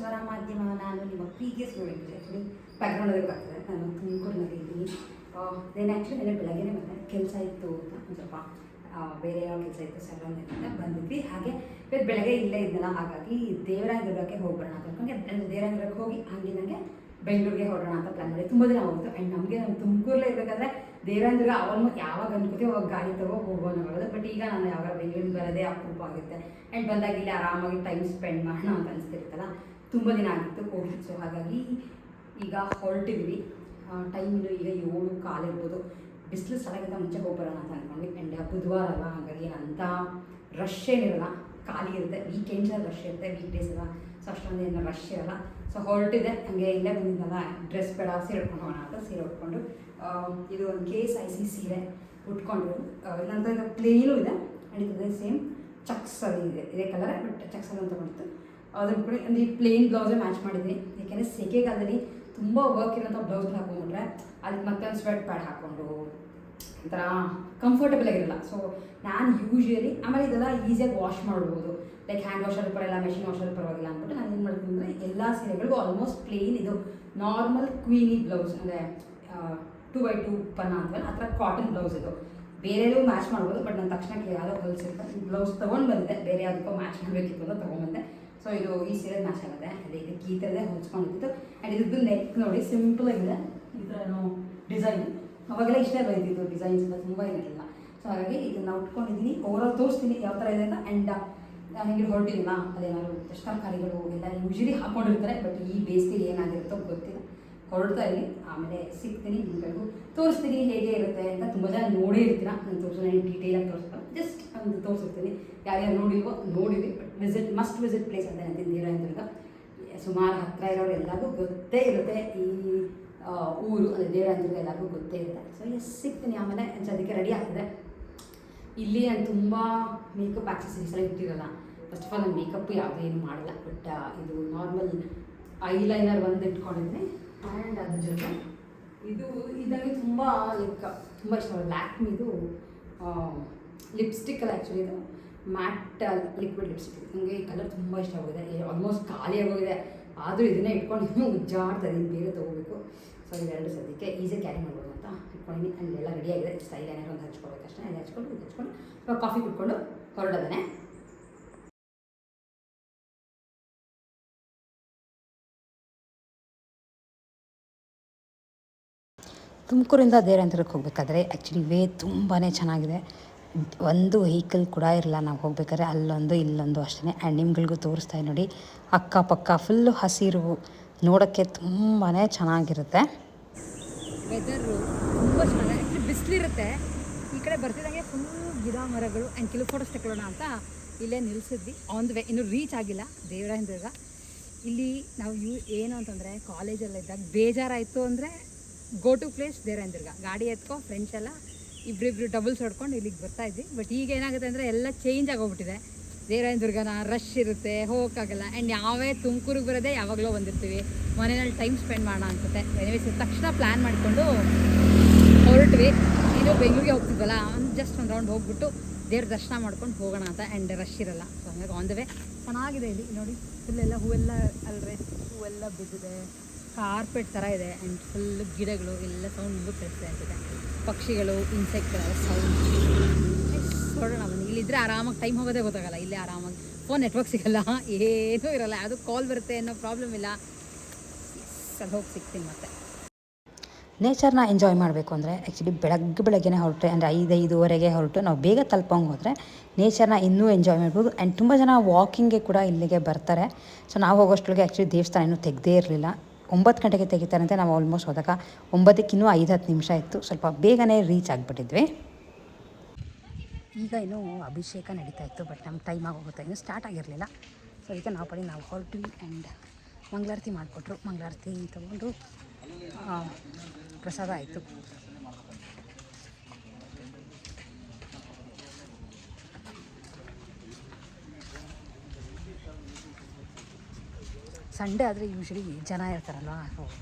ಸ್ವರ ಮಾಧ್ಯಮ. ನಾನು ನಿಮ್ಮ ಪ್ರೀವಿಯಸ್ ನೋಡಿದ್ದೆ ಆ್ಯಕ್ಚುಲಿ ಬ್ಯಾಕ್ಗ್ರೌಂಡಲ್ಲಿ ಬರ್ತದೆ. ನಾನು ತುಮಕೂರಿನಲ್ಲಿ ಇದ್ದೀನಿ. ದೆನ್ ಆ್ಯಕ್ಚುಲಿ ನನಗೆ ಬೆಳಗ್ಗೆ ಬಂದೆ, ಕೆಲಸ ಇತ್ತು ಅಂತ ಒಂದು ಸ್ವಲ್ಪ ಬೇರೆ ಯಾವ ಕೆಲಸ ಇತ್ತು ಸೆವೆನ್ನಿಂದ ಬಂದಿದ್ವಿ. ಹಾಗೆ ಇವತ್ತು ಬೆಳಗ್ಗೆ ಇಲ್ಲೇ ಇದ್ದಲ್ಲ, ಹಾಗಾಗಿ ದೇವರಾಯನದುರ್ಗಕ್ಕೆ ಹೋಗೋಣ ಅಂತ ಅನ್ಕೊಂಡೆ. ದೇವರಾಯನದುರ್ಗಕ್ಕೆ ಹೋಗಿ ಹಂಗೆ ನನಗೆ ಬೆಂಗಳೂರಿಗೆ ಹೊರಡೋಣ ಅಂತ ಪ್ಲ್ಯಾನ್ ಮಾಡಿ ತುಂಬ ದಿನ ಹೋಗಿತ್ತು. ಆ್ಯಂಡ್ ನಮಗೆ ನಮ್ಮ ತುಮಕೂರಲ್ಲೇ ಇರಬೇಕಾದ್ರೆ ದೇವರಾಯನದುರ್ಗ ಆಲ್ಮೋಸ್ಟ್ ಯಾವಾಗ ಅನ್ಕೋತೀವಿ ಅವಾಗ ಗಾಡಿ ತಗೋ ಹೋಗೋಣ. ಬಟ್ ಈಗ ನಾನು ಯಾವಾಗ ಬೆಂಗಳೂರಿಗೆ ಬರೋದೇ ಅಪರೂಪ ಆಗುತ್ತೆ. ಆ್ಯಂಡ್ ಬಂದಾಗ ಇಲ್ಲಿ ಆರಾಮಾಗಿ ಟೈಮ್ ಸ್ಪೆಂಡ್ ಮಾಡೋಣ ಅಂತ ಅನಿಸ್ತಿರುತ್ತಲ್ಲ, ತುಂಬ ದಿನ ಆಗಿತ್ತು ಹೋಗಿ. ಸೊ ಹಾಗಾಗಿ ಈಗ ಹೊರಟಿದ್ವಿ. ಟೈಮ್ ಇನ್ನು ಈಗ 7:15 ಇರ್ಬೋದು. ಬಿಸಿಲು ಸ್ಟಾರ್ಟಾಗಿಂತ ಮುಂಚೆ ಹೋಗ್ಬರೋಣ ಅಂತ ಅಂದ್ಕೊಂಡ್ವಿ. ಆ್ಯಂಡ್ ಬುಧವಾರ ಅಲ್ವಾ, ಹಾಗಾಗಿ ಏನಂತ ರಶ್ ಏನಿರಲ್ಲ, ಖಾಲಿ ಇರುತ್ತೆ. ವೀಕೆಂಡ್ಸಲ್ಲಿ ರಶ್ ಇರುತ್ತೆ, ವೀಕ್ ಡೇಸ್ ಅಲ್ಲ, ಸೊ ಅಷ್ಟೊಂದು ಏನು ರಶ್ ಇರಲ್ಲ. ಸೊ ಹೊರಟಿದೆ, ಹಂಗೆ ಇಲ್ಲೇ ಬಂದಿದ್ದಲ್ಲ, ಡ್ರೆಸ್ ಬೇಡ ಸೀರೆ ಉಟ್ಕೊಂಡು ಹೋಗೋಣ ಅಂತ ಸೀರೆ ಉಟ್ಕೊಂಡು. ಇದು ಒಂದು KSIC ಸೀರೆ ಉಟ್ಕೊಂಡು, ಇಲ್ಲಾಂತ ಇದು ಪ್ಲೇನು ಇದೆ. ಆ್ಯಂಡ್ ಇದು ಸೇಮ್ ಚಕ್ಸ್ ಇದೆ, ಇದೇ ಕಲರ್ ಬಟ್ ಚಕ್ಸ್ ಅಂತ ಬಂತು. ಅದನ್ನು ಕೂಡ ಒಂದು ಈ ಪ್ಲೇನ್ ಬ್ಲೌಸೇ ಮ್ಯಾಚ್ ಮಾಡಿದ್ದೀನಿ. ಯಾಕೆಂದರೆ ಸೆಕೆಗಾಲದಲ್ಲಿ ತುಂಬ ವರ್ಕ್ ಇರೋಂಥ ಬ್ಲೌಸ್ ಹಾಕೊಂಡ್ಬಿಟ್ರೆ ಅದಕ್ಕೆ ಮತ್ತೆ ಒಂದು ಸ್ವೆಟ್ ಪ್ಯಾಡ್ ಹಾಕ್ಕೊಂಡು ಒಂಥರ ಕಂಫರ್ಟಬಲ್ ಆಗಿರಲ್ಲ. ಸೊ ನಾನು ಯೂಶ್ವಲಿ ಆಮೇಲೆ ಇದೆಲ್ಲ ಈಸಿಯಾಗಿ ವಾಶ್ ಮಾಡ್ಬೋದು, ಲೈಕ್ ಹ್ಯಾಂಡ್ ವಾಷಲ್ಲಿ ಪರವಾಗಿಲ್ಲ, ಮೆಷಿನ್ ವಾಷಲ್ಲಿ ಪರವಾಗಿಲ್ಲ ಅಂದ್ಬಿಟ್ಟು ನಾನು ಏನು ಮಾಡ್ತೀನಿ ಅಂದರೆ ಎಲ್ಲ ಸೀರೆಗಳಿಗೂ ಆಲ್ಮೋಸ್ಟ್ ಪ್ಲೇನ್ ಇದು ನಾರ್ಮಲ್ ಕ್ವೀನಿ ಬ್ಲೌಸ್, ಅಂದರೆ 2x2 ಪನ್ನ ಅಂತವಲ್ಲ ಆ ಥರ ಕಾಟನ್ ಬ್ಲೌಸ್ ಇದು. ಬೇರೆಯೂ ಮ್ಯಾಚ್ ಮಾಡ್ಬೋದು, ಬಟ್ ನನ್ನ ತಕ್ಷಣಕ್ಕೆ ಯಾವುದೋ ಹೊಲಿಸಿರುತ್ತೆ ಬ್ಲೌಸ್ ತೊಗೊಂಡು ಬಂದಿದ್ದೆ, ಬೇರೆ ಯಾವುದಕ್ಕೂ ಮ್ಯಾಚ್ ಮಾಡಬೇಕಿತ್ತು ಅಂತ ತೊಗೊಂಡ್ಬಂದೆ. ಸೊ ಇದು ಈ ಸೀರೆ ಮ್ಯಾಚ್ ಆಗುತ್ತೆ. ಅಲ್ಲಿ ಇದಕ್ಕೆ ಈ ಥರದೇ ಹೊಲ್ಸ್ಕೊಂಡಿತ್ತು. ಆ್ಯಂಡ್ ಇದ್ದು ನೆಕ್ ನೋಡಿ ಸಿಂಪಲ್ ಆಗಿದೆ, ಈ ಥರ ಡಿಸೈನ್. ಅವಾಗೆಲ್ಲ ಇಷ್ಟೇ ಬಂದಿತ್ತು ಡಿಸೈನ್ಸ್ ಎಲ್ಲ, ತುಂಬ ಏನಿರಲಿಲ್ಲ. ಸೊ ಹಾಗಾಗಿ ಇದನ್ನು ಉಟ್ಕೊಂಡಿದ್ದೀನಿ. ಓವರಾಲ್ ತೋರಿಸ್ತೀನಿ ಯಾವ ಥರ ಇದೆ ಅಂತ. ಆ್ಯಂಡ್ ಹಿಂಗೆ ಹೊರಟಿಲ್ಲ, ಅದೇನಾದ್ರು ತರಕಾರಿಗಳು ಎಲ್ಲ ಯೂಶ್ವಲಿ ಹಾಕ್ಕೊಂಡಿರ್ತಾರೆ, ಬಟ್ ಈ ಬೇಸಿಗೆ ಏನಾಗಿರುತ್ತೋ ಗೊತ್ತಿಲ್ಲ. ಹೊರಡ್ತಾ ಇದ್ದೀನಿ, ಆಮೇಲೆ ಸಿಗ್ತೀನಿ, ನಿಮಗೂ ತೋರಿಸ್ತೀನಿ ಹೇಗೆ ಇರುತ್ತೆ ಅಂತ. ತುಂಬ ಜನ ನೋಡೇ ಇರ್ತೀರ, ನಾನು ತೋರಿಸೋಣ ಡೀಟೇಲಾಗಿ ತೋರಿಸ್ತಾರೆ, ಜಸ್ಟ್ ಒಂದು ತೋರಿಸಿರ್ತೀನಿ. ಯಾರ್ಯಾರು ನೋಡಿಲ್ವೋ ನೋಡಿದ್ವಿ, ಬಟ್ ಮಸ್ಟ್ ವಿಸಿಟ್ ಪ್ಲೇಸ್ ಅಂತ ಅಂತೀನಿ ದೇವರಾಯನದುರ್ಗ. ಸುಮಾರು ಹತ್ತಿರ ಇರೋರು ಎಲ್ಲರಿಗೂ ಗೊತ್ತೇ ಇರುತ್ತೆ ಈ ಊರು, ಅದೇ ದೇವರಾಯನದುರ್ಗ ಎಲ್ಲರಿಗೂ ಗೊತ್ತೇ ಇರುತ್ತೆ. ಸೊ ಸಿಗ್ತೀನಿ ಆಮೇಲೆ. ಅದಕ್ಕೆ ರೆಡಿ ಆಗ್ತದೆ. ಇಲ್ಲಿ ನಾನು ತುಂಬ ಮೇಕಪ್ ಆಕ್ಸೆಸರೀಸ್ ಎಲ್ಲ ಇಟ್ಟಿರಲ್ಲ. ಫಸ್ಟ್ ಆಫ್ ಆಲ್ ನಾನು ಮೇಕಪ್ ಯಾವುದೂ ಏನು ಮಾಡಲ್ಲ, ಬಟ್ ಇದು ನಾರ್ಮಲ್ ಐಲೈನರ್ ಒಂದು ಇಟ್ಕೊಂಡಿದ್ದೀನಿ. ಆ್ಯಂಡ್ ಅದ್ರ ಜೊತೆ ಇದು ಇದಾಗಿ ತುಂಬ ಲೈಕ್ ತುಂಬ ಇಷ್ಟ. ಲ್ಯಾಕ್ಮಿದು ಲಿಪ್ಸ್ಟಿಕ್ ಅಲ್ಲ, ಆ್ಯಕ್ಚುಲಿ ಇದು ಮ್ಯಾಟ್ ಲಿಕ್ವಿಡ್ ಲಿಪ್ಸ್ಟಿಕ್. ನನಗೆ ಈ ಕಲರ್ ತುಂಬ ಇಷ್ಟ ಆಗಿದೆ. ಆಲ್ಮೋಸ್ಟ್ ಖಾಲಿ ಆಗೋಗಿದೆ, ಆದರೂ ಇದನ್ನೇ ಇಟ್ಕೊಂಡು ಇನ್ನೂ ಉಜ್ಜಾಡ್ತಾ ಇದ್ದೀನಿ, ಬೇರೆ ತೊಗೋಬೇಕು. ಸೊ ಇವೆರಡು ಸದ್ಯಕ್ಕೆ ಈಸಿ ಕ್ಯಾರಿ ಮಾಡ್ಬೋದು ಅಂತ ಇಟ್ಕೊಂಡಿದ್ದೀನಿ. ಆ್ಯಂಡ್ ಎಲ್ಲ ರೆಡಿಯಾಗಿದೆ. ಜಸ್ಟ್ ಐಲೈನರ್ ಒಂದು ಹಚ್ಕೊಳ್ಬೇಕು ಅಷ್ಟೇ. ಅದು ಹಚ್ಕೊಂಡು ಇದು ಹಚ್ಕೊಂಡು ಇವಾಗ ಕಾಫಿ ಕುಟ್ಕೊಂಡು ಹೊರಡೋದನ್ನೇ. ತುಮಕೂರಿಂದ ದೇವರಾಯನದುರ್ಗಕ್ಕೆ ಹೋಗಬೇಕಾದ್ರೆ ಆ್ಯಕ್ಚುಲಿ ವೇ ತುಂಬಾ ಚೆನ್ನಾಗಿದೆ. ಒಂದು ವೆಹಿಕಲ್ ಕೂಡ ಇರಲ್ಲ ನಾವು ಹೋಗ್ಬೇಕಾದ್ರೆ, ಅಲ್ಲೊಂದು ಇಲ್ಲೊಂದು ಅಷ್ಟೇ. ಆ್ಯಂಡ್ ನಿಮ್ಗಳಿಗೂ ತೋರಿಸ್ತಾ ನೋಡಿ, ಅಕ್ಕಪಕ್ಕ ಫುಲ್ಲು ಹಸಿರು, ನೋಡೋಕ್ಕೆ ತುಂಬಾ ಚೆನ್ನಾಗಿರುತ್ತೆ. ವೆದರು ತುಂಬ ಚೆನ್ನಾಗಿದೆ. ಆ್ಯಕ್ಚುಲಿ ಬಿಸಿಲಿರುತ್ತೆ, ಈ ಕಡೆ ಬರ್ತಿದ್ದಂಗೆ ಫುಲ್ ಗಿಡ ಮರಗಳು. ಆ್ಯಂಡ್ ಕೆಲವು ಫೋಟೋಸ್ ತಗೊಳ್ಳೋಣ ಅಂತ ಇಲ್ಲೇ ನಿಲ್ಲಿಸಿದ್ವಿ. ಆನ್ ದ ವೇ, ಇನ್ನೂ ರೀಚ್ ಆಗಿಲ್ಲ ದೇವರಾಯನದುರ್ಗ. ಇಲ್ಲಿ ನಾವು ಏನು ಅಂತಂದರೆ ಕಾಲೇಜಲ್ಲಿದ್ದಾಗ ಬೇಜಾರಾಯಿತು ಅಂದರೆ ಗೋ ಟು ಪ್ಲೇಸ್ ದೇವರಾಯನದುರ್ಗ. ಗಾಡಿ ಎತ್ಕೊ ಫ್ರೆಂಡ್ಸ್ ಎಲ್ಲ ಇಬ್ಬರಿಬ್ರು ಡಬಲ್ಸ್ ಹೊಡ್ಕೊಂಡು ಇಲ್ಲಿಗೆ ಬರ್ತಾಯಿದ್ವಿ. ಬಟ್ ಈಗ ಏನಾಗುತ್ತೆ ಅಂದರೆ ಎಲ್ಲ ಚೇಂಜ್ ಆಗೋಗ್ಬಿಟ್ಟಿದೆ. ದೇವರಾಯನದುರ್ಗನ ರಶ್ ಇರುತ್ತೆ, ಹೋಗೋಕ್ಕಾಗಲ್ಲ. ಆ್ಯಂಡ್ ಯಾವೇ ತುಮಕೂರಿಗೆ ಬರೋದೇ ಯಾವಾಗಲೂ ಬಂದಿರ್ತೀವಿ, ಮನೆಯಲ್ಲಿ ಟೈಮ್ ಸ್ಪೆಂಡ್ ಮಾಡೋಣ ಅನ್ಸುತ್ತೆ. ಎನಿವೇಸ್ ತಕ್ಷಣ ಪ್ಲ್ಯಾನ್ ಮಾಡಿಕೊಂಡು ಹೊರಟ್ವಿ. ಇದು ಬೆಂಗಳೂರಿಗೆ ಹೋಗ್ತಿದ್ವಲ್ಲ, ಜಸ್ಟ್ ಒಂದು ರೌಂಡ್ ಹೋಗ್ಬಿಟ್ಟು ದೇವ್ರ ದರ್ಶನ ಮಾಡ್ಕೊಂಡು ಹೋಗೋಣ ಅಂತ. ಆ್ಯಂಡ್ ರಶ್ ಇರಲ್ಲ. ಸೊ ಹಂಗಾಗಿ ಆನ್ ದ ವೇ ಚೆನ್ನಾಗಿದೆ. ಇಲ್ಲಿ ನೋಡಿ ಫುಲ್ಲೆಲ್ಲ ಹೂವೆಲ್ಲ ಅಲ್ಲರೆ ಹೂವೆಲ್ಲ ಬಿದ್ದಿದೆ, ಕಾರ್ಪೆಟ್ ಥರ ಇದೆ. ಆ್ಯಂಡ್ ಫುಲ್ ಗಿಡಗಳು ಎಲ್ಲ ಸೌಂಡ್ ಕೇಳಿಸ್ತಾ ಇರ್ತದೆ, ಪಕ್ಷಿಗಳು, ಇನ್ಸೆಕ್ಟ್ಗಳೆಲ್ಲ ಸೌಂಡ್. ನೋಡೋಣ ಬನ್ನಿ. ಇಲ್ಲಿದ್ದರೆ ಆರಾಮಾಗಿ ಟೈಮ್ ಹೋಗೋದೇ ಗೊತ್ತಾಗಲ್ಲ. ಇಲ್ಲೇ ಆರಾಮಾಗಿ ಫೋನ್ ನೆಟ್ವರ್ಕ್ ಸಿಗೋಲ್ಲ, ಏನೂ ಇರೋಲ್ಲ, ಯಾವುದೂ ಕಾಲ್ ಬರುತ್ತೆ ಅನ್ನೋ ಪ್ರಾಬ್ಲಮ್ ಇಲ್ಲ. ಅಲ್ಲಿ ಹೋಗಿ ಸಿಗ್ತೀನಿ ಮತ್ತೆ. ನೇಚರ್ನ ಎಂಜಾಯ್ ಮಾಡಬೇಕು ಅಂದರೆ ಆ್ಯಕ್ಚುಲಿ ಬೆಳಗ್ಗೆ ಹೊರಟೆ ಅಂದರೆ 5-5:30 ಹೊರಟು ನಾವು ಬೇಗ ತಲುಪಂಗೆ ಹೋದರೆ ನೇಚರ್ನ ಇನ್ನೂ ಎಂಜಾಯ್ ಮಾಡ್ಬೋದು. ಆ್ಯಂಡ್ ತುಂಬ ಜನ ವಾಕಿಂಗ್ಗೆ ಕೂಡ ಇಲ್ಲಿಗೆ ಬರ್ತಾರೆ. ಸೊ ನಾವು ಹೋಗೋಷ್ಟೊಳಗೆ ಆ್ಯಕ್ಚುಲಿ ದೇವಸ್ಥಾನ ಇನ್ನೂ ತೆಗೆದೇ ಇರಲಿಲ್ಲ. 9 ಗಂಟೆಗೆ ತೆಗಿತಾರಂತೆ. ನಾವು ಆಲ್ಮೋಸ್ಟ್ ಹೋದಾಗ 9ಕ್ಕಿನ್ನೂ 5-10 ನಿಮಿಷ ಇತ್ತು. ಸ್ವಲ್ಪ ಬೇಗನೆ ರೀಚ್ ಆಗಿಬಿಟ್ಟಿದ್ವಿ. ಈಗ ಇನ್ನೂ ಅಭಿಷೇಕ ನಡೀತಾ ಇತ್ತು, ಬಟ್ ನಮ್ಗೆ ಟೈಮ್ ಆಗೋಗುತ್ತೆ, ಇನ್ನೂ ಸ್ಟಾರ್ಟ್ ಆಗಿರಲಿಲ್ಲ. ಸೊ ಅದಕ್ಕೆ ನಾವು ಹೊರಟ್ವಿ. ಆ್ಯಂಡ್ ಮಂಗಳಾರತಿ ಮಾಡಿಕೊಟ್ರು. ಮಂಗಳಾರತಿ ತೊಗೊಂಡು ಪ್ರಸಾದ ಆಯಿತು. ಸಂಡೇ ಆದರೆ ಯೂಶ್ವಲಿ ಜನ ಇರ್ತಾರಲ್ವ,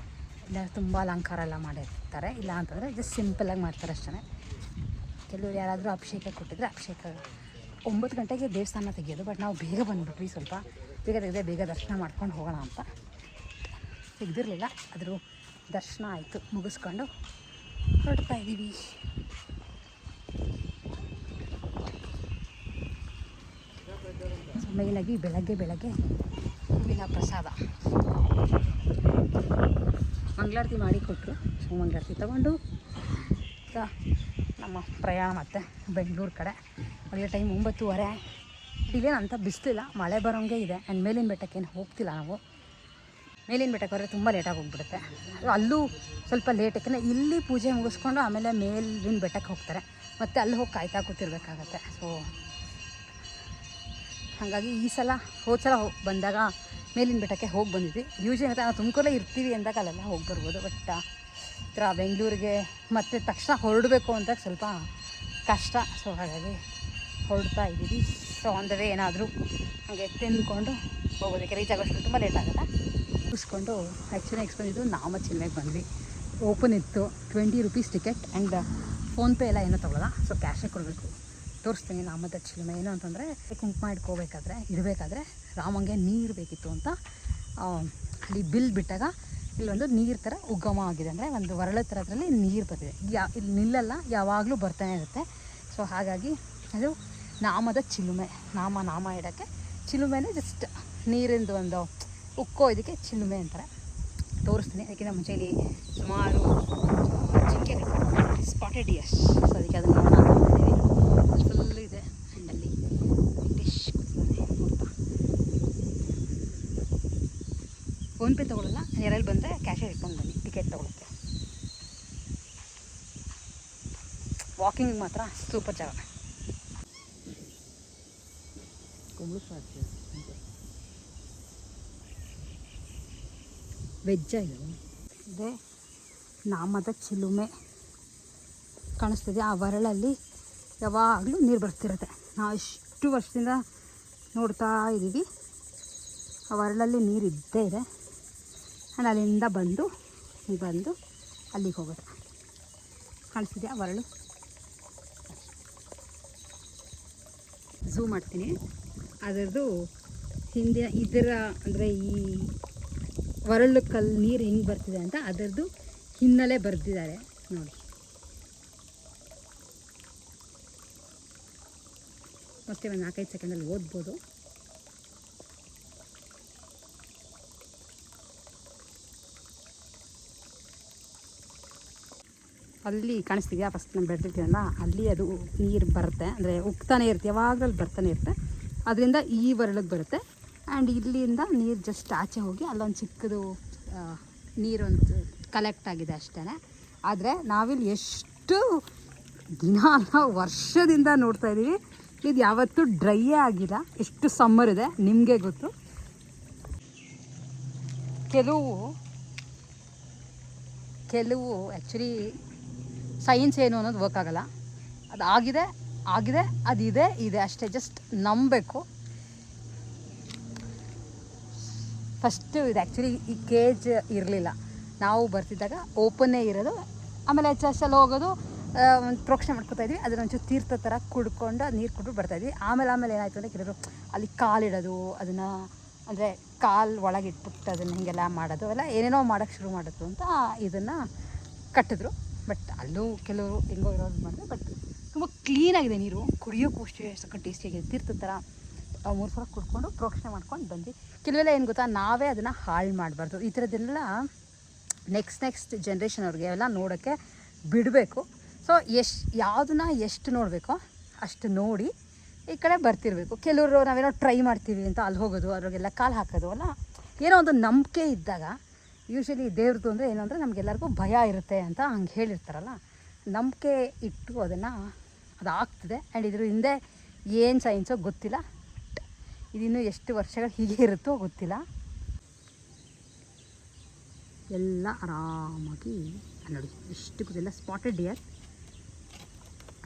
ಇಲ್ಲ ತುಂಬ ಅಲಂಕಾರ ಎಲ್ಲ ಮಾಡಿರ್ತಾರೆ. ಇಲ್ಲ ಅಂತಂದರೆ ಜಸ್ಟ್ ಸಿಂಪಲ್ಲಾಗಿ ಮಾಡ್ತಾರೆ ಅಷ್ಟೇ. ಕೆಲವರು ಯಾರಾದರೂ ಅಭಿಷೇಕ ಕೊಟ್ಟಿದ್ರೆ ಅಭಿಷೇಕ 9 ಗಂಟೆಗೆ ದೇವಸ್ಥಾನ ತೆಗಿಯೋದು. ಬಟ್ ನಾವು ಬೇಗ ಬಂದುಬಿಟ್ವಿ, ಸ್ವಲ್ಪ ಬೇಗ ತೆಗೆದೇ ಬೇಗ ದರ್ಶನ ಮಾಡ್ಕೊಂಡು ಹೋಗೋಣ ಅಂತ. ತೆಗ್ದಿರಲಿಲ್ಲ, ಆದರೂ ದರ್ಶನ ಆಯಿತು, ಮುಗಿಸ್ಕೊಂಡು ಹೊರಡ್ತಾ ಇದ್ದೀವಿ. ಮೇಯ್ನಾಗಿ ಬೆಳಗ್ಗೆ ಹೂವಿನ ಪ್ರಸಾದ ಮಂಗಳಾರತಿ ಮಾಡಿ ಕೊಟ್ಟರು. ಸೊ ಮಂಗಳಾರತಿ ತೊಗೊಂಡು ನಮ್ಮ ಪ್ರಯಾಣ ಮತ್ತೆ ಬೆಂಗಳೂರು ಕಡೆ. ಒಳ್ಳೆ ಟೈಮ್ 9:30. ಇಲ್ಲೇನು ಅಂತ ಬಿಸಿಲಿಲ್ಲ, ಮಳೆ ಬರೋಂಗೆ ಇದೆ. ಆ್ಯಂಡ್ ಮೇಲಿನ ಬೆಟ್ಟಕ್ಕೇನು ಹೋಗ್ತಿಲ್ಲ ನಾವು. ಮೇಲಿನ ಬೆಟ್ಟಕ್ಕೆ ಹೋದರೆ ತುಂಬ ಲೇಟಾಗಿ ಹೋಗ್ಬಿಡುತ್ತೆ. ಅಲ್ಲೂ ಸ್ವಲ್ಪ ಲೇಟ್, ಯಾಕೆಂದರೆ ಇಲ್ಲಿ ಪೂಜೆ ಮುಗಿಸ್ಕೊಂಡು ಆಮೇಲೆ ಮೇಲಿನ ಬೆಟ್ಟಕ್ಕೆ ಹೋಗ್ತಾರೆ, ಮತ್ತು ಅಲ್ಲಿ ಹೋಗಿ ಕಾಯ್ತಾ ಕೂತಿರ್ಬೇಕಾಗತ್ತೆ. ಸೊ ಹಾಗಾಗಿ ಈ ಸಲ ಹೋದ ಬಂದಾಗ ಮೇಲಿನ ಬೆಟ್ಟಕ್ಕೆ ಹೋಗಿ ಬಂದಿದ್ವಿ. ಯೂಶ್ವಲಿ ಮತ್ತು ನಾವು ತುಮಕೂರಲ್ಲೇ ಇರ್ತೀವಿ ಅಂದಾಗ ಅಲ್ಲೆಲ್ಲ ಹೋಗಿ ಬರ್ಬೋದು. ಬಟ್ ಈ ಥರ ಬೆಂಗಳೂರಿಗೆ ಮತ್ತೆ ತಕ್ಷಣ ಹೊರಡಬೇಕು ಅಂತ ಸ್ವಲ್ಪ ಕಷ್ಟ. ಸೊ ಹಾಗಾಗಿ ಹೊರಡ್ತಾ ಇದ್ದೀವಿ. ಸೊ ಆನ್ ದ ವೇ ಏನಾದರೂ ಹಾಗೆ ತಿಂದ್ಕೊಂಡು ಹೋಗೋದಕ್ಕೆ ರೀಚ್ ಆಗೋಷ್ಟು ತುಂಬ ಲೇಟ್ ಆಗುತ್ತೆ. ಮುಗಿಸ್ಕೊಂಡು ಆ್ಯಕ್ಚುಲಿ ನೆಕ್ಸ್ಟ್ ಬಂದಿದ್ದು ನಾಮಚಿಲುಮೆಗೆ ಬಂದ್ವಿ. ಓಪನ್ ಇತ್ತು, 20 ರೂಪೀಸ್ ಟಿಕೆಟ್. ಆ್ಯಂಡ್ ಫೋನ್ಪೇ ಎಲ್ಲ ಏನೂ ತೊಗೊಳ್ಳಲ್ಲ, ಸೊ ಕ್ಯಾಶೇ ಕೊಡಬೇಕು. ತೋರಿಸ್ತೀನಿ ನಾಮದ ಚಿಲುಮೆ. ಏನು ಅಂತಂದರೆ ಕುಂಕುಮ ಇಡಬೇಕಾದ್ರೆ ರಾಮಂಗೆ ನೀರು ಬೇಕಿತ್ತು ಅಂತ ಅಲ್ಲಿ ಬಿಲ್ ಬಿಟ್ಟಾಗ ಇಲ್ಲೊಂದು ನೀರು ಥರ ಉಗಮ ಆಗಿದೆ, ಅಂದರೆ ಒಂದು ಹೊರಳ ಥರದ್ರಲ್ಲಿ ನೀರು ಬರ್ತಿದೆ. ಇಲ್ಲಿ ನಿಲ್ಲಲ್ಲ, ಯಾವಾಗಲೂ ಬರ್ತಾನೆ ಇರುತ್ತೆ. ಸೊ ಹಾಗಾಗಿ ಅದು ನಾಮದ ಚಿಲುಮೆ. ನಾಮ ಇಡೋಕ್ಕೆ ಚಿಲುಮೆನೇ ಜಸ್ಟ್ ನೀರಿಂದು ಒಂದು ಉಕ್ಕೋ ಇದಕ್ಕೆ ಚಿಲುಮೆ ಅಂತಾರೆ. ತೋರಿಸ್ತೀನಿ. ಅದಕ್ಕಿಂತ ಮುಂಚೆ ಇಲ್ಲಿ ಸುಮಾರು ಜಿಂಕೆ ಸ್ಪಾಟೆಡ್ ಡಿಯರ್ಸ್. ಸೊ ಅದಕ್ಕೆ ಅದನ್ನು ಫುಲ್ ಇದೆ. ಆ್ಯಂಡ್ ಅಲ್ಲಿ ವೆಂಕಟೇಶ್ ಕೂತಿದ್ದಾನೆ ನೋಡ್ತಾ. ಫೋನ್ಪೇ ತೊಗೊಳ್ಳಲ್ಲ, ಯಾರಲ್ಲಿ ಬಂದರೆ ಕ್ಯಾಶೇ ಇಟ್ಕೊಂಡು ಬನ್ನಿ, ಟಿಕೆಟ್ ತೊಗೊಳುತ್ತೆ. ವಾಕಿಂಗ್ ಮಾತ್ರ ಸೂಪರ್ ಜಾಗ. ವೆಜ್ಜ ಇದೆ. ನಾಮದ ಚಿಲುಮೆ ಕಾಣಿಸ್ತಿದೆ. ಆ ಹೊರಳಲ್ಲಿ ಯಾವಾಗಲೂ ನೀರು ಬರ್ತಿರುತ್ತೆ. ನಾವು ಇಷ್ಟು ವರ್ಷದಿಂದ ನೋಡ್ತಾ ಇದ್ದೀವಿ, ಆ ಹೊರಳಲ್ಲಿ ನೀರು ಇದ್ದೇ ಇದೆ. ಆ್ಯಂಡ್ ಅಲ್ಲಿಂದ ಬಂದು ಅಲ್ಲಿಗೆ ಹೋಗುತ್ತೆ. ಕಾಣಿಸ್ತಿದೆಯಾ ಹೊರಳು? ಝೂಮ್ ಮಾಡ್ತೀನಿ. ಅದರದ್ದು ಹಿಂದೆ ಇದರ ಅಂದರೆ ಈ ಹೊರಳು ಕಲ್ಲು ನೀರು ಹೆಂಗೆ ಬರ್ತಿದೆ ಅಂತ ಅದರದ್ದು ಹಿನ್ನೆಲೆ ಬರೆದಿದ್ದಾರೆ ನೋಡಿ. ಮತ್ತೆ ಒಂದು 4-5 ಸೆಕೆಂಡಲ್ಲಿ ಓದ್ಬೋದು. ಅಲ್ಲಿ ಕಾಣಿಸ್ತಿದೆಯಾ ಫಸ್ಟ್ ನಾನು ಬೆಳೆದಿರ್ತೀವಲ್ಲ, ಅಲ್ಲಿ ಅದು ನೀರು ಬರುತ್ತೆ, ಅಂದರೆ ಉಕ್ತಾನೆ ಇರುತ್ತೆ, ಯಾವಾಗಲೂ ಬರ್ತಾನೆ ಇರುತ್ತೆ. ಅದರಿಂದ ಈ ಹೊರಳಿಗೆ ಬರುತ್ತೆ. ಆ್ಯಂಡ್ ಇಲ್ಲಿಂದ ನೀರು ಜಸ್ಟ್ ಆಚೆ ಹೋಗಿ ಅಲ್ಲೊಂದು ಚಿಕ್ಕದು ನೀರೊಂದು ಕಲೆಕ್ಟ್ ಆಗಿದೆ ಅಷ್ಟೇ. ಆದರೆ ನಾವಿಲ್ಲಿ ಎಷ್ಟು ದಿನ ಅಲ್ಲ ವರ್ಷದಿಂದ ನೋಡ್ತಾ ಇದ್ದೀವಿ, ಇದು ಯಾವತ್ತೂ ಡ್ರೈಯೇ ಆಗಿಲ್ಲ. ಎಷ್ಟು ಸಮ್ಮರ್ ಇದೆ ನಿಮಗೆ ಗೊತ್ತು. ಕೆಲವು ಆ್ಯಕ್ಚುಲಿ ಸೈನ್ಸ್ ಏನು ಅನ್ನೋದು ವರ್ಕ್ ಆಗಲ್ಲ. ಅದು ಆಗಿದೆ ಅದಿದೆ ಅಷ್ಟೇ, ಜಸ್ಟ್ ನಂಬಬೇಕು. ಫಸ್ಟು ಇದು ಆ್ಯಕ್ಚುಲಿ ಈ ಕೇಜ್ ಇರಲಿಲ್ಲ, ನಾವು ಬರ್ತಿದ್ದಾಗ ಓಪನ್ನೇ ಇರೋದು. ಆಮೇಲೆ ಚರ್ಚಲ್ಲಿ ಹೋಗೋದು, ಒಂದು ಪ್ರೋಕ್ಷಣೆ ಮಾಡ್ಕೊತಾ ಇದ್ವಿ. ಅದನ್ನೊಂಚೂರು ತೀರ್ಥ ಥರ ಕುಡ್ಕೊಂಡು ನೀರು ಕುಡಿದು ಬರ್ತಾಯಿದ್ವಿ. ಆಮೇಲೆ ಏನಾಯಿತು ಅಂದರೆ ಕೆಲವರು ಅಲ್ಲಿ ಕಾಲಿಡೋದು, ಅದನ್ನು ಅಂದರೆ ಕಾಲು ಒಳಗೆ ಇಟ್ಬಿಟ್ಟು ಅದನ್ನು ಹೀಗೆಲ್ಲ ಮಾಡೋದು, ಎಲ್ಲ ಏನೇನೋ ಮಾಡೋಕ್ಕೆ ಶುರು ಮಾಡೋದು ಅಂತ ಇದನ್ನು ಕಟ್ಟಿದ್ರು. ಬಟ್ ಅಲ್ಲೂ ಕೆಲವರು ಹೆಂಗೋ ಇರೋದು ಮಾಡಿದೆ. ಬಟ್ ತುಂಬ ಕ್ಲೀನಾಗಿದೆ ನೀರು, ಕುಡಿಯೋಕ್ಕೂ ಅಷ್ಟೇ ಸಕ್ಕ ಟೇಸ್ಟಿಯಾಗಿದೆ. ತೀರ್ಥ ಥರ 3 ಸಲ ಕುಡ್ಕೊಂಡು ಪ್ರೋಕ್ಷಣೆ ಮಾಡ್ಕೊಂಡು ಬಂದ್ವಿ. ಕೆಲವೆಲ್ಲ ಏನು ಗೊತ್ತಾ, ನಾವೇ ಅದನ್ನು ಹಾಳು ಮಾಡಬಾರ್ದು. ಈ ಥರದ್ದೆಲ್ಲ ನೆಕ್ಸ್ಟ್ ಜನ್ರೇಷನ್ ಅವ್ರಿಗೆ ಎಲ್ಲ ನೋಡೋಕ್ಕೆ ಬಿಡಬೇಕು. ಸೊ ಯಾವುದನ್ನ ಎಷ್ಟು ನೋಡಬೇಕೋ ಅಷ್ಟು ನೋಡಿ ಈ ಕಡೆ ಬರ್ತಿರಬೇಕು. ಕೆಲವರು ನಾವೇನೋ ಟ್ರೈ ಮಾಡ್ತೀವಿ ಅಂತ ಅಲ್ಲಿ ಹೋಗೋದು, ಅವ್ರಿಗೆಲ್ಲ ಕಾಲು ಹಾಕೋದು ಅಲ್ಲ, ಏನೋ ಒಂದು ನಂಬಿಕೆ ಇದ್ದಾಗ. ಯೂಶ್ವಲಿ ದೇವ್ರದ್ದು ಅಂದರೆ ಏನು ಅಂದರೆ ನಮಗೆಲ್ಲರಿಗೂ ಭಯ ಇರುತ್ತೆ ಅಂತ ಹಂಗೆ ಹೇಳಿರ್ತಾರಲ್ಲ, ನಂಬಿಕೆ ಇಟ್ಟು ಅದು ಆಗ್ತದೆ. ಆ್ಯಂಡ್ ಇದ್ರ ಹಿಂದೆ ಏನು ಸೈನ್ಸೋ ಗೊತ್ತಿಲ್ಲ, ಇದಿನ್ನೂ ಎಷ್ಟು ವರ್ಷಗಳು ಹೀಗೆ ಇರುತ್ತೋ ಗೊತ್ತಿಲ್ಲ. ಎಲ್ಲ ಆರಾಮಾಗಿ ನೋಡಿ, ಇಷ್ಟು ಗೊತ್ತಿಲ್ಲ. ಸ್ಪಾಟೆಡ್ ಡಿಯರ್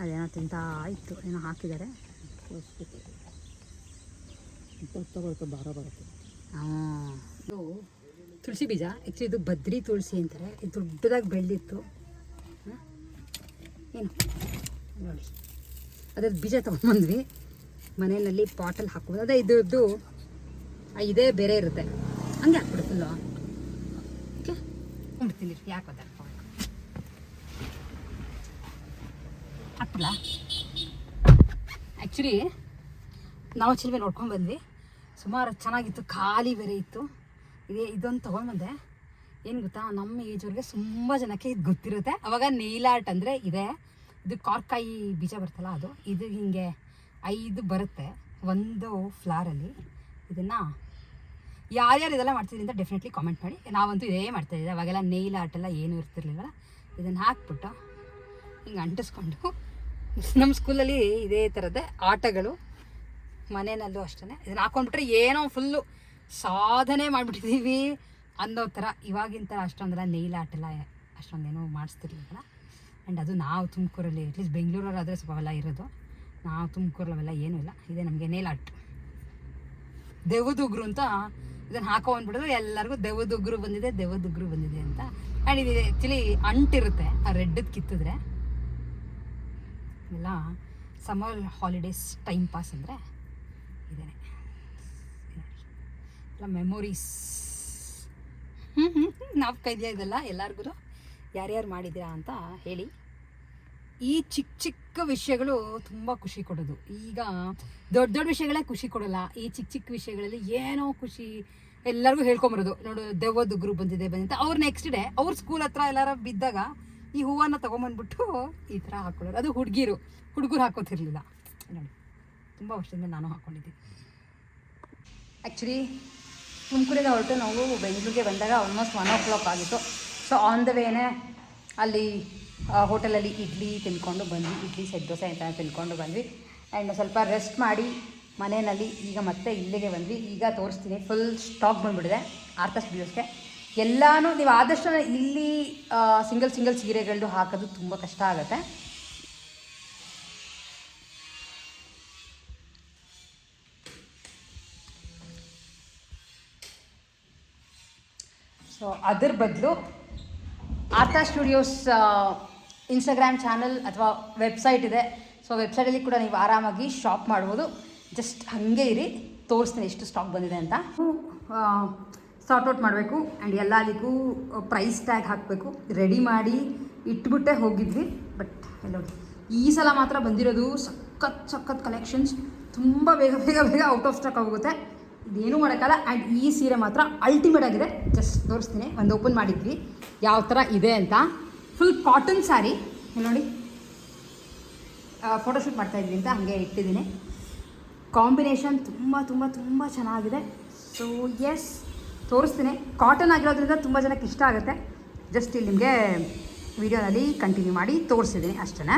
ಅದೇನೋ ತಿಂತಾ ಇತ್ತು, ಏನೋ ಹಾಕಿದ್ದಾರೆ. ಭಾರ ಬರುತ್ತೆ. ಹಾಂ, ಇದು ತುಳಸಿ ಬೀಜ. ಆ್ಯಕ್ಚುಲಿ ಇದು ಬದ್ರಿ ತುಳಸಿ ಅಂತಾರೆ. ಇದು ದೊಡ್ಡದಾಗಿ ಬೆಳೆದಿತ್ತು. ಏನು ನೋಡಿ, ಅದ್ರದ್ದು ಬೀಜ ತೊಗೊಂಬಂದ್ವಿ. ಮನೆಯಲ್ಲಿ ಪಾಟಲ್ಲಿ ಹಾಕ್ಬೋದು. ಅದೇ ಇದ್ದು ಇದೇ ಬೇರೆ ಇರುತ್ತೆ, ಹಂಗೆ ಹಾಕ್ಬಿಡುತ್ತಲ್ಲ. ಓಕೆ ಬಿಡ್ತೀನಿ, ಯಾಕೆ ಗೊತ್ತಾಗ್ತದೆ ಹಾಕ್ಬಿಡಲ್ಲ. ಆ್ಯಕ್ಚುಲಿ ನಾವು ಚಿಲ್ವೆ ನೋಡ್ಕೊಂಡು ಬಂದ್ವಿ, ಸುಮಾರು ಚೆನ್ನಾಗಿತ್ತು, ಖಾಲಿ ಬೇರೆ ಇತ್ತು. ಇದೊಂದು ತೊಗೊಂಡ್ಬಂದೆ. ಏನು ಗೊತ್ತಾ, ನಮ್ಮ ಏಜವ್ರಿಗೆ ತುಂಬ ಜನಕ್ಕೆ ಇದು ಗೊತ್ತಿರುತ್ತೆ. ಅವಾಗ ನೇಲ್ ಆರ್ಟ್ ಅಂದರೆ ಇದೆ, ಇದು ಕಾರ್ಕಾಯಿ ಬೀಜ ಬರ್ತಲ್ಲ ಅದು, ಇದು ಹೀಗೆ 5 ಬರುತ್ತೆ ಒಂದು ಫ್ಲಾರಲ್ಲಿ. ಇದನ್ನು ಯಾರ್ಯಾರು ಇದೆಲ್ಲ ಮಾಡ್ತಿದ್ರಿ ಅಂತ ಡೆಫಿನೆಟ್ಲಿ ಕಾಮೆಂಟ್ ಮಾಡಿ. ನಾವಂತೂ ಇದೇ ಮಾಡ್ತಾಯಿದ್ದೆ, ಅವಾಗೆಲ್ಲ ನೇಲ್ ಆರ್ಟೆಲ್ಲ ಏನೂ ಇರ್ತಿರ್ಲಿಲ್ಲ. ಇದನ್ನು ಹಾಕ್ಬಿಟ್ಟು ಹಿಂಗೆ ಅಂಟಿಸ್ಕೊಂಡು ನಮ್ಮ ಸ್ಕೂಲಲ್ಲಿ ಇದೇ ಥರದ್ದೇ ಆಟಗಳು, ಮನೆಯಲ್ಲೂ ಅಷ್ಟೇ ಇದನ್ನು ಹಾಕ್ಕೊಂಡ್ಬಿಟ್ರೆ ಏನೋ ಫುಲ್ಲು ಸಾಧನೆ ಮಾಡಿಬಿಟ್ಟಿದ್ದೀವಿ ಅನ್ನೋ ಥರ. ಇವಾಗಿನ ಥರ ಅಷ್ಟೊಂದೆಲ್ಲ ನೇಲ್ ಆರ್ಟೆಲ್ಲ ಅಷ್ಟೊಂದೇನೋ ಮಾಡಿಸ್ತಿರ್ಲಿಲ್ಲ. ಆ್ಯಂಡ್ ಅದು ನಾವು ತುಮಕೂರಲ್ಲಿ, ಅಟ್ಲೀಸ್ಟ್ ಬೆಂಗಳೂರಲ್ಲಾದರೆ ಸ್ವಲ್ಪ ಅವೆಲ್ಲ ಇರೋದು. ನಾವು ತುಮಕೂರಲ್ಲಿ ಅವೆಲ್ಲ ಏನೂ ಇಲ್ಲ. ಇದೇ ನಮಗೆ ನೇಲ್ ಆರ್ಟ್. ದೆವ್ವದುಗ್ರು ಅಂತ ಇದನ್ನು ಹಾಕೊಂಡ್ಬಿಡಿದ್ರೆ ಎಲ್ಲರಿಗೂ ದೆವ್ವದುಗ್ರು ಬಂದಿದೆ ಅಂತ. ಆ್ಯಂಡ್ ಇದು ಆ್ಯಕ್ಚುಲಿ ಅಂಟಿರುತ್ತೆ, ಆ ರೆಡ್ಡದ್ದು ಕಿತ್ತಿದ್ರೆ. ಎಲ್ಲ ಸಮ್ಮರ್ ಹಾಲಿಡೇಸ್ ಟೈಮ್ ಪಾಸ್ ಅಂದರೆ ಇದೇನೆ ಎಲ್ಲ ಮೆಮೊರೀಸ್. ನಾವು ಕೈದ್ಯಾ ಇದೆಲ್ಲ ಎಲ್ಲರಿಗೂ ಯಾರ್ಯಾರು ಮಾಡಿದ್ದೀರಾ ಅಂತ ಹೇಳಿ. ಈ ಚಿಕ್ಕ ವಿಷಯಗಳು ತುಂಬ ಖುಷಿ ಕೊಡೋದು. ಈಗ ದೊಡ್ಡ ವಿಷಯಗಳೇ ಖುಷಿ ಕೊಡೋಲ್ಲ, ಈ ಚಿಕ್ಕ ವಿಷಯಗಳಲ್ಲಿ ಏನೋ ಖುಷಿ. ಎಲ್ಲರಿಗೂ ಹೇಳ್ಕೊಂಬರೋದು, ನೋಡು ದೆವ್ವದುಗ್ರು ಬಂದಿದೆ ಅಂತ. ಅವ್ರು ನೆಕ್ಸ್ಟ್ ಡೇ ಅವ್ರ ಸ್ಕೂಲ್ ಹತ್ರ ಎಲ್ಲಾರ ಬಿದ್ದಾಗ ಈ ಹೂವನ್ನು ತೊಗೊಂಬಂದ್ಬಿಟ್ಟು ಈ ಥರ ಹಾಕ್ಕೊಳ್ಳೋರು. ಅದು ಹುಡುಗರು ಹಾಕೋತಿರ್ಲಿಲ್ಲ ನೋಡಿ, ತುಂಬ ವರ್ಷದಿಂದ ನಾನು ಹಾಕ್ಕೊಂಡಿದ್ದೀನಿ. ಆ್ಯಕ್ಚುಲಿ ತುಮಕೂರಿಂದ ಹೊರಟು ನಾವು ಬೆಂಗಳೂರಿಗೆ ಬಂದಾಗ ಆಲ್ಮೋಸ್ಟ್ 1 o'clock ಆಗಿತ್ತು. ಸೊ ಆನ್ ದ ವೇನೇ ಅಲ್ಲಿ ಹೋಟೆಲಲ್ಲಿ ಇಡ್ಲಿ ತಿನ್ಕೊಂಡು ಬಂದ್ವಿ, ಇಡ್ಲಿ ಸೆಟ್ ದೋಸೆ ಅಂತ ತಿನ್ಕೊಂಡು ಬಂದ್ವಿ. ಆ್ಯಂಡ್ ಸ್ವಲ್ಪ ರೆಸ್ಟ್ ಮಾಡಿ ಮನೆಯಲ್ಲಿ ಈಗ ಮತ್ತೆ ಇಲ್ಲಿಗೆ ಬಂದ್ವಿ. ಈಗ ತೋರಿಸ್ತೀನಿ, ಫುಲ್ ಸ್ಟಾಕ್ ಬಂದುಬಿಟ್ಟಿದೆ ಆರ್ತಾ ಸ್ಟುಡಿಯೋಸ್ಗೆ. ಎಲ್ಲನೂ ನೀವು ಆದಷ್ಟು ಇಲ್ಲಿ ಸಿಂಗಲ್ ಸೀರೆಗಳದ್ದು ಹಾಕೋದು ತುಂಬ ಕಷ್ಟ ಆಗುತ್ತೆ. ಸೊ ಅದ್ರ ಬದಲು ಆರ್ತಾ ಸ್ಟುಡಿಯೋಸ್ ಇನ್ಸ್ಟಾಗ್ರಾಮ್ ಚಾನಲ್ ಅಥವಾ ವೆಬ್ಸೈಟ್ ಇದೆ. ಸೊ ವೆಬ್ಸೈಟಲ್ಲಿ ಕೂಡ ನೀವು ಆರಾಮಾಗಿ ಶಾಪ್ ಮಾಡ್ಬೋದು. ಜಸ್ಟ್ ಹಾಗೆ ಇರಿ, ತೋರಿಸ್ತೀನಿ ಎಷ್ಟು ಸ್ಟಾಕ್ ಬಂದಿದೆ ಅಂತ. ಸಾರ್ಟ್ ಔಟ್ ಮಾಡಬೇಕು ಆ್ಯಂಡ್ ಎಲ್ಲದಕ್ಕೂ ಪ್ರೈಸ್ ಟ್ಯಾಗ್ ಹಾಕಬೇಕು. ರೆಡಿ ಮಾಡಿ ಇಟ್ಬಿಟ್ಟೆ ಹೋಗಿದ್ವಿ. ಬಟ್ ಎಲ್ಲ ಈ ಸಲ ಮಾತ್ರ ಬಂದಿರೋದು ಸಖತ್ ಕಲೆಕ್ಷನ್ಸ್. ತುಂಬ ಬೇಗ ಔಟ್ ಆಫ್ ಸ್ಟಾಕ್ ಆಗೋಗುತ್ತೆ, ಇದೇನೂ ಮಾಡೋಕ್ಕಲ್ಲ. ಆ್ಯಂಡ್ ಈ ಸೀರೆ ಮಾತ್ರ ಅಲ್ಟಿಮೇಟ್ ಆಗಿದೆ. ಜಸ್ಟ್ ತೋರಿಸ್ತೀನಿ, ಒಂದು ಓಪನ್ ಮಾಡಿದ್ವಿ ಯಾವ ಥರ ಇದೆ ಅಂತ. ಫುಲ್ ಕಾಟನ್ ಸ್ಯಾರಿ ನೋಡಿ, ಫೋಟೋಶೂಟ್ ಮಾಡ್ತಾಯಿದ್ವಿ ಅಂತ ಹಾಗೆ ಇಟ್ಟಿದ್ದೀನಿ. ಕಾಂಬಿನೇಷನ್ ತುಂಬ ಚೆನ್ನಾಗಿದೆ. ಸೊ ಎಸ್, ತೋರಿಸ್ತೀನಿ. ಕಾಟನ್ ಆಗಿರೋದ್ರಿಂದ ತುಂಬ ಜನಕ್ಕೆ ಇಷ್ಟ ಆಗುತ್ತೆ. ಜಸ್ಟ್ ಇಲ್ಲಿ ನಿಮಗೆ ವಿಡಿಯೋನಲ್ಲಿ ಕಂಟಿನ್ಯೂ ಮಾಡಿ ತೋರಿಸಿದ್ದೀನಿ ಅಷ್ಟೇ.